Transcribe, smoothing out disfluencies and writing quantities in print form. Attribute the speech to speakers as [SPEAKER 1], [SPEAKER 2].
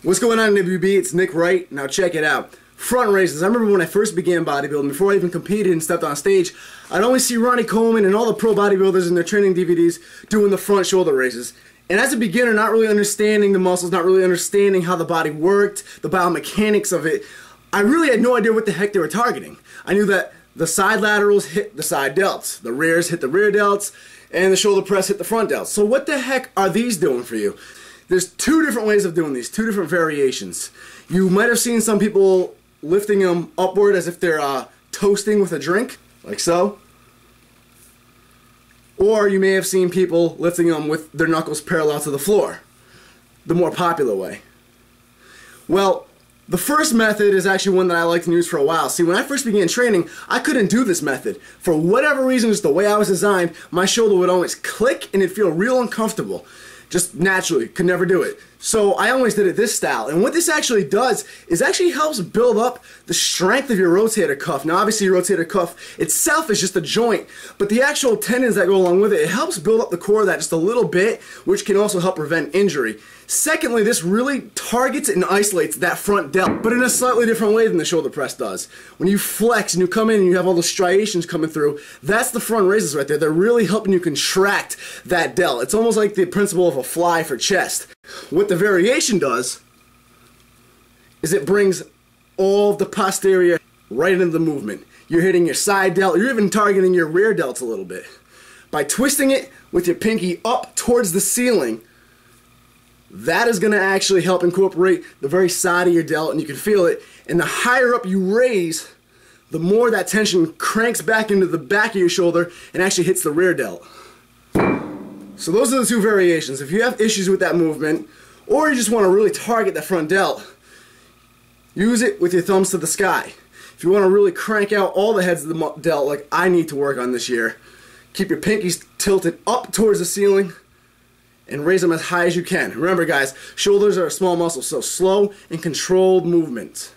[SPEAKER 1] What's going on, WB? It's Nick Wright. Now check it out. Front raises. I remember when I first began bodybuilding, before I even competed and stepped on stage, I'd always see Ronnie Coleman and all the pro bodybuilders in their training DVDs doing the front shoulder raises. And as a beginner, not really understanding the muscles, not really understanding how the body worked, the biomechanics of it, I really had no idea what the heck they were targeting. I knew that the side laterals hit the side delts, the rears hit the rear delts, and the shoulder press hit the front delts. So what the heck are these doing for you? There's two different ways of doing these, two different variations. You might have seen some people lifting them upward as if they're toasting with a drink, like so. Or you may have seen people lifting them with their knuckles parallel to the floor, the more popular way. Well, the first method is actually one that I like to use for a while. See, when I first began training, I couldn't do this method. For whatever reason, just the way I was designed, my shoulder would always click and it'd feel real uncomfortable. Just naturally, could never do it. So I always did it this style. And what this actually does is actually helps build up the strength of your rotator cuff. Now obviously your rotator cuff itself is just a joint, but the actual tendons that go along with it, it helps build up the core of that just a little bit, which can also help prevent injury. Secondly, this really targets and isolates that front delt, but in a slightly different way than the shoulder press does. When you flex and you come in and you have all the striations coming through, that's the front raises right there. They're really helping you contract that delt. It's almost like the principle of a fly for chest. What the variation does is it brings all of the posterior right into the movement. You're hitting your side delt, you're even targeting your rear delts a little bit. By twisting it with your pinky up towards the ceiling, that is going to actually help incorporate the very side of your delt, and you can feel it. And the higher up you raise, the more that tension cranks back into the back of your shoulder and actually hits the rear delt. So those are the two variations. If you have issues with that movement, or you just want to really target the front delt, use it with your thumbs to the sky. If you want to really crank out all the heads of the delt like I need to work on this year, keep your pinkies tilted up towards the ceiling and raise them as high as you can. Remember guys, shoulders are a small muscle, so slow and controlled movement.